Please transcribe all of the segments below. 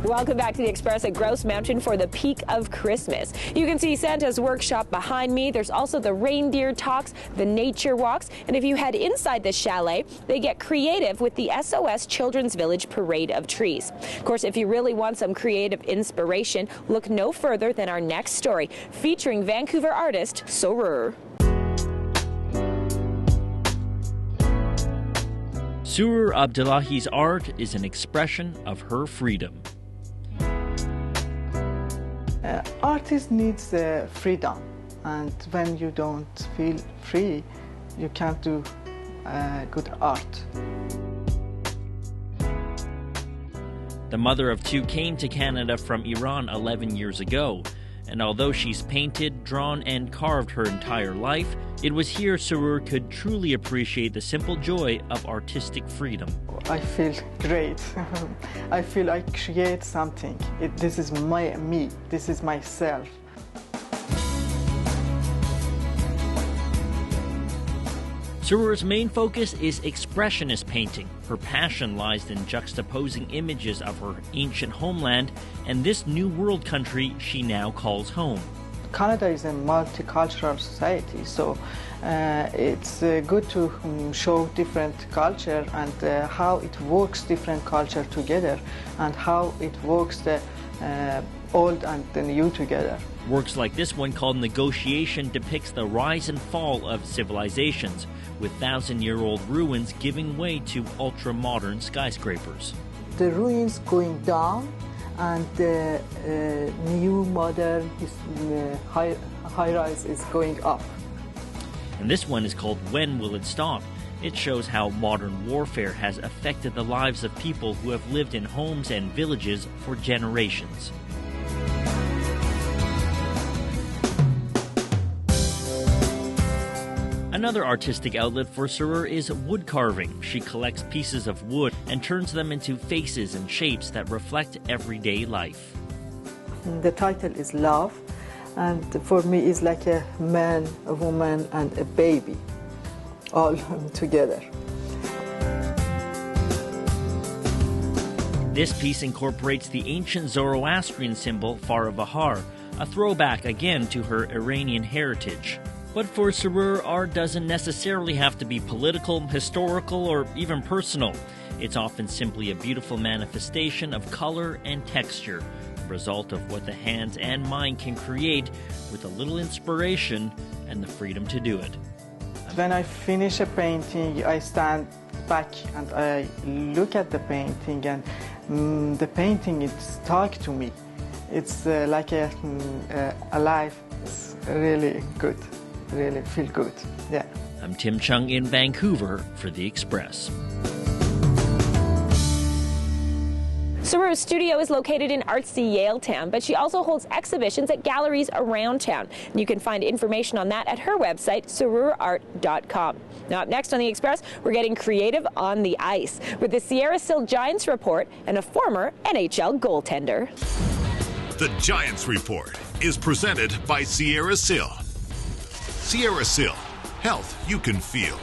Welcome back to the Express at Grouse Mountain for the peak of Christmas. You can see Santa's workshop behind me. There's also the reindeer talks, the nature walks, and if you head inside the chalet, they get creative with the SOS Children's Village Parade of Trees. Of course, if you really want some creative inspiration, look no further than our next story, featuring Vancouver artist Surur. Surur Abdullahi's art is an expression of her freedom. Artist needs freedom, and when you don't feel free, you can't do good art. The mother of two came to Canada from Iran 11 years ago, and although she's painted, drawn, and carved her entire life, it was here Surur could truly appreciate the simple joy of artistic freedom. I feel great. I feel I create something. This is me. This is myself. Surur's main focus is expressionist painting. Her passion lies in juxtaposing images of her ancient homeland and this new world country she now calls home. Canada is a multicultural society, so it's good to show different culture and how it works different culture together and how it works the old and the new together. Works like this one, called Negotiation, depicts the rise and fall of civilizations, with thousand-year-old ruins giving way to ultra-modern skyscrapers. The ruins going down and the new modern high-rise is going up. And this one is called When Will It Stop? It shows how modern warfare has affected the lives of people who have lived in homes and villages for generations. Another artistic outlet for Surur is wood carving. She collects pieces of wood and turns them into faces and shapes that reflect everyday life. The title is Love, and for me it's like a man, a woman, and a baby, all together. This piece incorporates the ancient Zoroastrian symbol Faravahar, a throwback again to her Iranian heritage. But for Surur, art doesn't necessarily have to be political, historical, or even personal. It's often simply a beautiful manifestation of color and texture, a result of what the hands and mind can create with a little inspiration and the freedom to do it. When I finish a painting, I stand back and I look at the painting, and the painting, it's talking to me. It's like alive. It's really good. Really feel good. Yeah. I'm Tim Chung in Vancouver for The Express. Surur's studio is located in artsy Yaletown, but she also holds exhibitions at galleries around town. And you can find information on that at her website, sururart.com. Now up next on The Express, we're getting creative on the ice with the Sierra Sil Giants report and a former NHL goaltender. The Giants report is presented by Sierra Sil. Sierra Sil, health you can feel.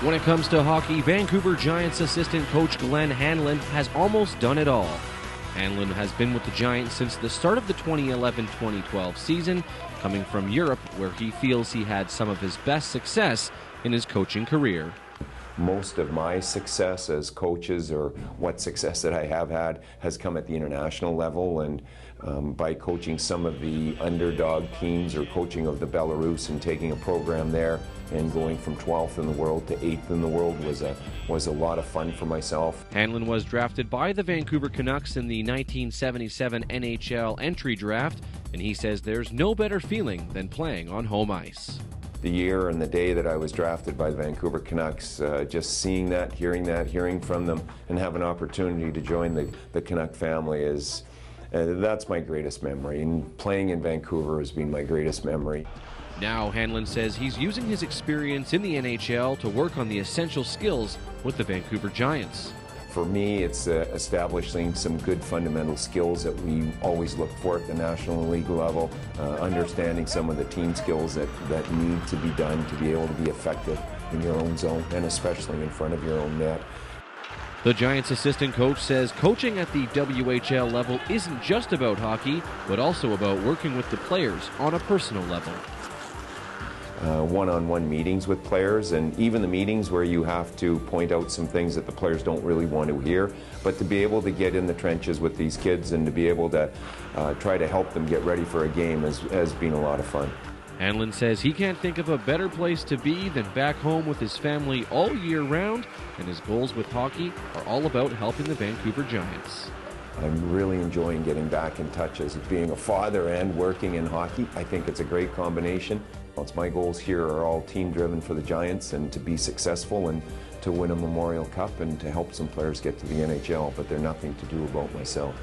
When it comes to hockey, Vancouver Giants assistant coach Glenn Hanlon has almost done it all. Hanlon has been with the Giants since the start of the 2011-2012 season, coming from Europe, where he feels he had some of his best success in his coaching career. Most of my success as coaches, or what success that I have had, has come at the international level, and by coaching some of the underdog teams, or coaching of the Belarus and taking a program there and going from 12th in the world to 8th in the world was a lot of fun for myself. Hanlon was drafted by the Vancouver Canucks in the 1977 NHL entry draft, and he says there's no better feeling than playing on home ice. The year and the day that I was drafted by the Vancouver Canucks, just seeing that, hearing from them, and have an opportunity to join the Canuck family is, that's my greatest memory. And playing in Vancouver has been my greatest memory. Now Hanlon says he's using his experience in the NHL to work on the essential skills with the Vancouver Giants. For me, it's establishing some good fundamental skills that we always look for at the National League level, understanding some of the team skills that need to be done to be able to be effective in your own zone, and especially in front of your own net. The Giants assistant coach says coaching at the WHL level isn't just about hockey, but also about working with the players on a personal level. One-on-one meetings with players, and even the meetings where you have to point out some things that the players don't really want to hear, but to be able to get in the trenches with these kids and to be able to try to help them get ready for a game has been a lot of fun. Hanlon says he can't think of a better place to be than back home with his family all year round, and his goals with hockey are all about helping the Vancouver Giants. I'm really enjoying getting back in touch as being a father and working in hockey. I think it's a great combination. My goals here are all team-driven for the Giants and to be successful and to win a Memorial Cup and to help some players get to the NHL, but they're nothing to do about myself.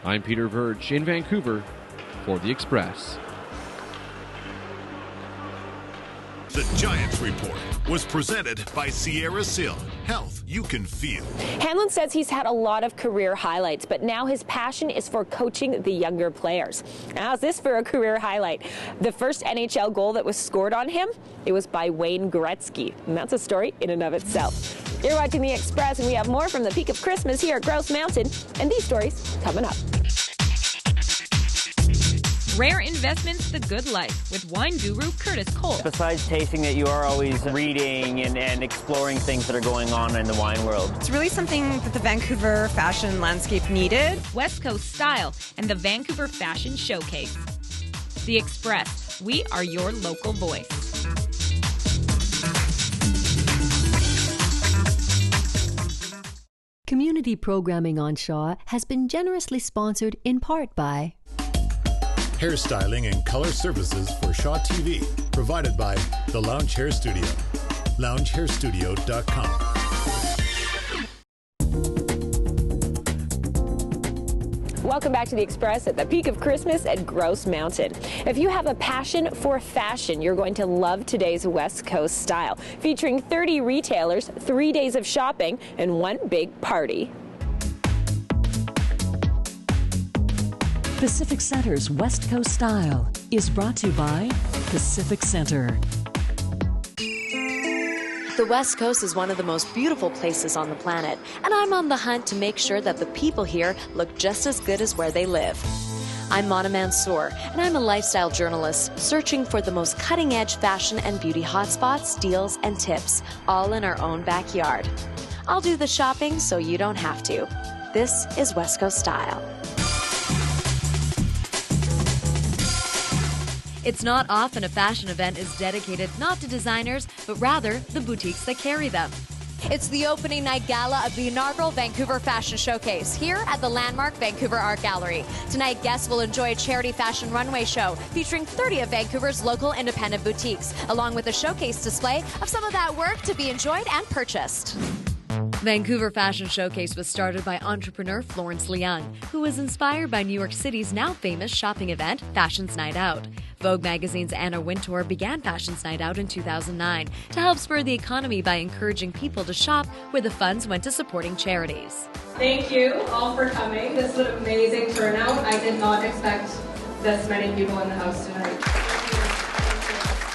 I'm Peter Verge in Vancouver for The Express. The Giants Report was presented by Sierra Sil. Health you can feel. Hanlon says he's had a lot of career highlights, but now his passion is for coaching the younger players. How's this for a career highlight? The first NHL goal that was scored on him, it was by Wayne Gretzky, and that's a story in and of itself. You're watching The Express, and we have more from the peak of Christmas here at Grouse Mountain, and these stories coming up. Rare Investments, The Good Life, with wine guru Kurtis Kolt. Besides tasting it, you are always reading and exploring things that are going on in the wine world. It's really something that the Vancouver fashion landscape needed. West Coast Style and the Vancouver Fashion Showcase. The Express, we are your local voice. Community programming on Shaw has been generously sponsored in part by hairstyling and color services for Shaw TV, provided by the Lounge Hair Studio, loungehairstudio.com. Welcome back to The Express at the peak of Christmas at Grouse Mountain. If you have a passion for fashion, you're going to love today's West Coast Style, featuring 30 retailers, 3 days of shopping, and one big party. Pacific Center's West Coast Style is brought to you by Pacific Center. The West Coast is one of the most beautiful places on the planet, and I'm on the hunt to make sure that the people here look just as good as where they live. I'm Mona Mansour, and I'm a lifestyle journalist searching for the most cutting-edge fashion and beauty hotspots, deals, and tips, all in our own backyard. I'll do the shopping so you don't have to. This is West Coast Style. It's not often a fashion event is dedicated not to designers, but rather the boutiques that carry them. It's the opening night gala of the inaugural Vancouver Fashion Showcase here at the landmark Vancouver Art Gallery. Tonight, guests will enjoy a charity fashion runway show featuring 30 of Vancouver's local independent boutiques, along with a showcase display of some of that work to be enjoyed and purchased. Vancouver Fashion Showcase was started by entrepreneur Florence Leung, who was inspired by New York City's now famous shopping event, Fashions Night Out. Vogue magazine's Anna Wintour began Fashions Night Out in 2009 to help spur the economy by encouraging people to shop where the funds went to supporting charities. Thank you all for coming. This is an amazing turnout. I did not expect this many people in the house tonight.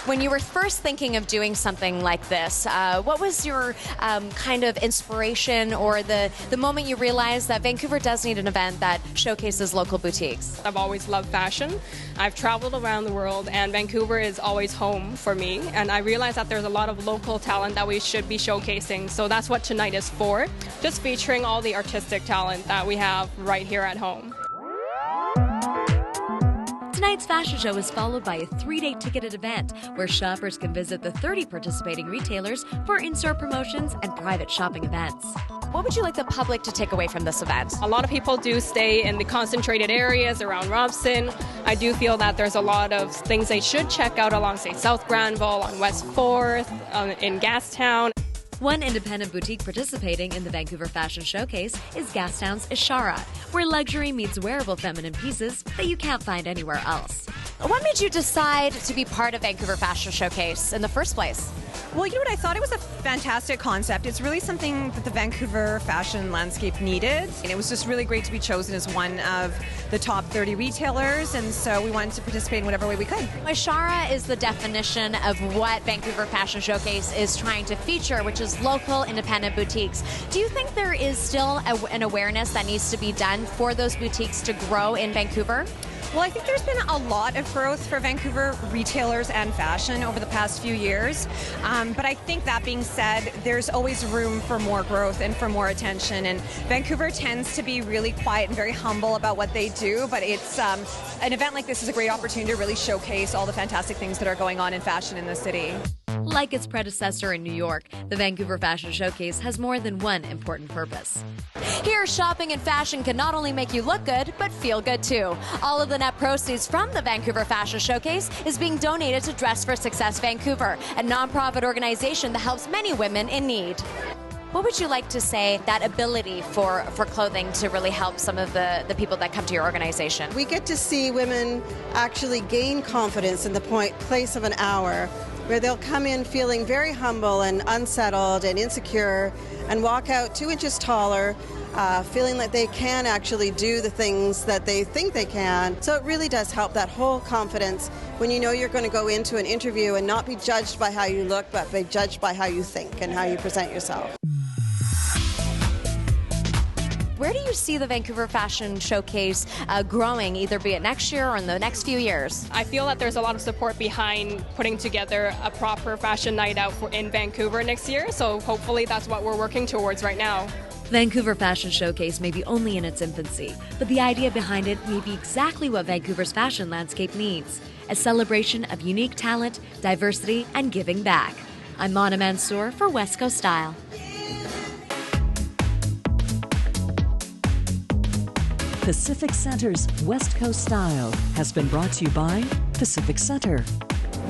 When you were first thinking of doing something like this, what was your kind of inspiration or the moment you realized that Vancouver does need an event that showcases local boutiques? I've always loved fashion. I've traveled around the world, and Vancouver is always home for me. And I realized that there's a lot of local talent that we should be showcasing. So that's what tonight is for, just featuring all the artistic talent that we have right here at home. Tonight's fashion show is followed by a 3-day ticketed event where shoppers can visit the 30 participating retailers for in-store promotions and private shopping events. What would you like the public to take away from this event? A lot of people do stay in the concentrated areas around Robson. I do feel that there's a lot of things they should check out along, say, South Granville, on West 4th, in Gastown. One independent boutique participating in the Vancouver Fashion Showcase is Gastown's Ishara, where luxury meets wearable feminine pieces that you can't find anywhere else. What made you decide to be part of Vancouver Fashion Showcase in the first place? Well, you know what? I thought it was a fantastic concept. It's really something that the Vancouver fashion landscape needed. And it was just really great to be chosen as one of the top 30 retailers. And so we wanted to participate in whatever way we could. Ashara is the definition of what Vancouver Fashion Showcase is trying to feature, which is local independent boutiques. Do you think there is still an awareness that needs to be done for those boutiques to grow in Vancouver? Well, I think there's been a lot of growth for Vancouver retailers and fashion over the past few years. But I think that being said, there's always room for more growth and for more attention. And Vancouver tends to be really quiet and very humble about what they do. But it's an event like this is a great opportunity to really showcase all the fantastic things that are going on in fashion in the city. Like its predecessor in New York, the Vancouver Fashion Showcase has more than one important purpose. Here, shopping and fashion can not only make you look good, but feel good too. All of the net proceeds from the Vancouver Fashion Showcase is being donated to Dress for Success Vancouver, a nonprofit organization that helps many women in need. What would you like to say that ability for clothing to really help some of the people that come to your organization? We get to see women actually gain confidence in the place of an hour, where they'll come in feeling very humble and unsettled and insecure and walk out 2 inches taller, feeling like they can actually do the things that they think they can. So it really does help that whole confidence when you know you're going to go into an interview and not be judged by how you look, but be judged by how you think and how you present yourself. Where do you see the Vancouver Fashion Showcase growing, either be it next year or in the next few years? I feel that there's a lot of support behind putting together a proper fashion night out in Vancouver next year, so hopefully that's what we're working towards right now. Vancouver Fashion Showcase may be only in its infancy, but the idea behind it may be exactly what Vancouver's fashion landscape needs: a celebration of unique talent, diversity, and giving back. I'm Mona Mansour for West Coast Style. Pacific Center's West Coast Style has been brought to you by Pacific Center.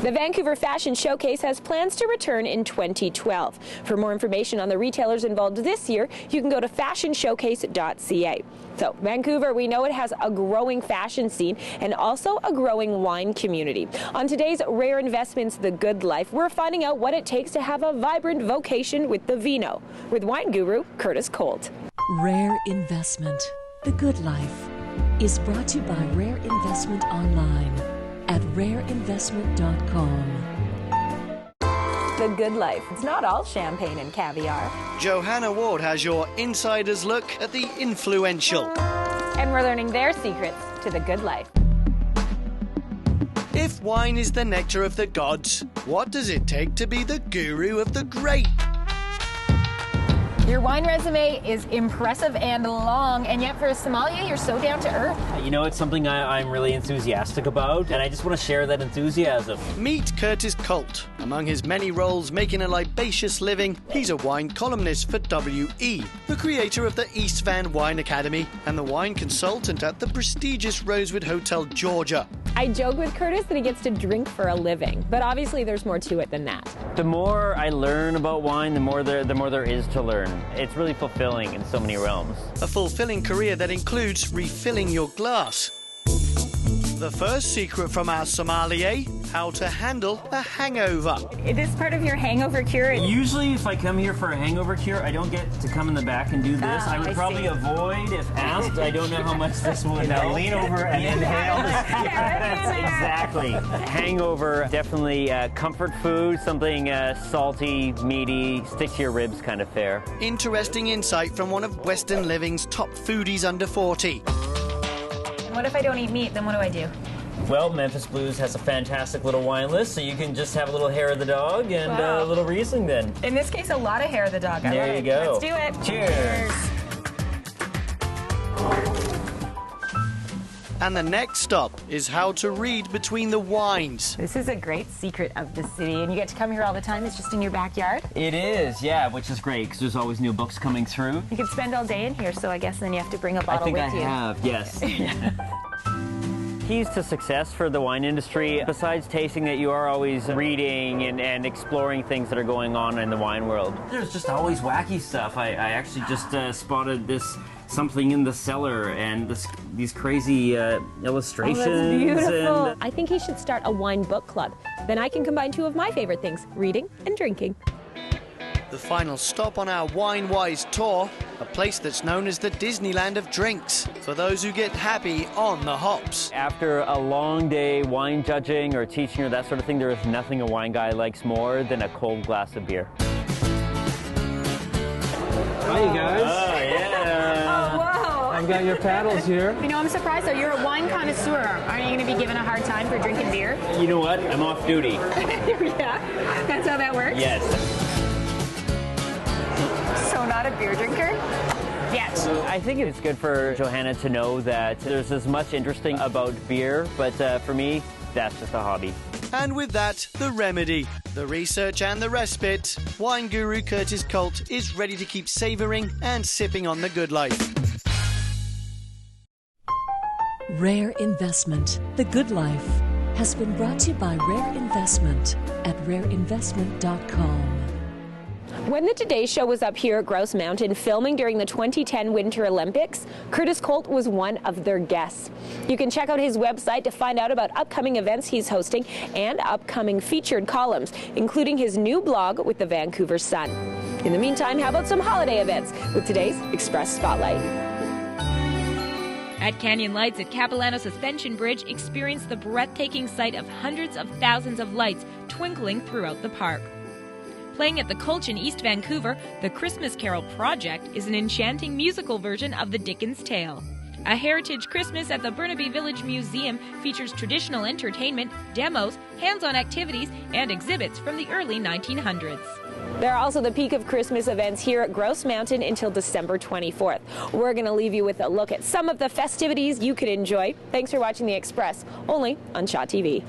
The Vancouver Fashion Showcase has plans to return in 2012. For more information on the retailers involved this year, you can go to fashionshowcase.ca. So, Vancouver, we know it has a growing fashion scene and also a growing wine community. On today's Rare Investments, The Good Life, we're finding out what it takes to have a vibrant vocation with the vino, with wine guru Kurtis Kolt. Rare Investment, The Good Life, is brought to you by Rare Investment Online at rareinvestment.com. The Good Life. It's not all champagne and caviar. Johanna Ward has your insider's look at the influential. And we're learning their secrets to the good life. If wine is the nectar of the gods, what does it take to be the guru of the grape? Your wine resume is impressive and long, and yet for a sommelier, you're so down to earth. You know, it's something I'm really enthusiastic about, and I just want to share that enthusiasm. Meet Kurtis Kolt. Among his many roles making a libacious living, he's a wine columnist for WE, the creator of the East Van Wine Academy, and the wine consultant at the prestigious Rosewood Hotel, Georgia. I joke with Kurtis that he gets to drink for a living, but obviously there's more to it than that. The more I learn about wine, the more there is to learn. It's really fulfilling in so many realms. A fulfilling career that includes refilling your glass. The first secret from our sommelier: how to handle a hangover. It is part of your hangover cure. Usually if I come here for a hangover cure, I don't get to come in the back and do this. I would probably avoid if asked. I don't know how much this would help. Lean over and inhale. Exactly. Hangover, definitely comfort food, something salty, meaty, stick to your ribs kind of fare. Interesting insight from one of Western Living's top foodies under 40. What if I don't eat meat? Then what do I do? Well, Memphis Blues has a fantastic little wine list, so you can just have a little hair of the dog and a little Riesling then. In this case, a lot of hair of the dog. There you go. Let's do it. Cheers. And the next stop is how to read between the wines. This is a great secret of the city, and you get to come here all the time. It's just in your backyard. It is, yeah, which is great because there's always new books coming through. You can spend all day in here, so I guess then you have to bring a bottle with you. I think I have, yes. Keys to success for the wine industry, besides tasting, that you are always reading and exploring things that are going on in the wine world. There's just always wacky stuff. I actually just spotted this something in the cellar and these crazy illustrations. Oh, that's beautiful. And I think he should start a wine book club. Then I can combine two of my favorite things, reading and drinking. The final stop on our Wine-Wise tour, a place that's known as the Disneyland of drinks, for those who get happy on the hops. after a long day wine judging or teaching or that sort of thing, there is nothing a wine guy likes more than a cold glass of beer. Hi, you guys. Oh, yeah. Oh, whoa. I've got your paddles here. You know, I'm surprised, though. You're a wine connoisseur. Aren't you going to be given a hard time for drinking beer? You know what? I'm off duty. Yeah, that's how that works? Yes. So not a beer drinker? Yet. I think it's good for Johanna to know that there's as much interesting about beer, but for me, that's just a hobby. And with that, the remedy, the research and the respite. Wine guru Kurtis Kolt is ready to keep savouring and sipping on the good life. Rare Investment, The Good Life, has been brought to you by Rare Investment at rareinvestment.com. When the Today Show was up here at Grouse Mountain filming during the 2010 Winter Olympics, Kurtis Kolt was one of their guests. You can check out his website to find out about upcoming events he's hosting and upcoming featured columns, including his new blog with the Vancouver Sun. In the meantime, how about some holiday events with today's Express Spotlight? At Canyon Lights at Capilano Suspension Bridge, experience the breathtaking sight of hundreds of thousands of lights twinkling throughout the park. Playing at the Colch in East Vancouver, the Christmas Carol Project is an enchanting musical version of the Dickens tale. A Heritage Christmas at the Burnaby Village Museum features traditional entertainment, demos, hands-on activities, and exhibits from the early 1900s. There are also the Peak of Christmas events here at Grouse Mountain until December 24th. We're going to leave you with a look at some of the festivities you could enjoy. Thanks for watching The Express, only on Shaw TV.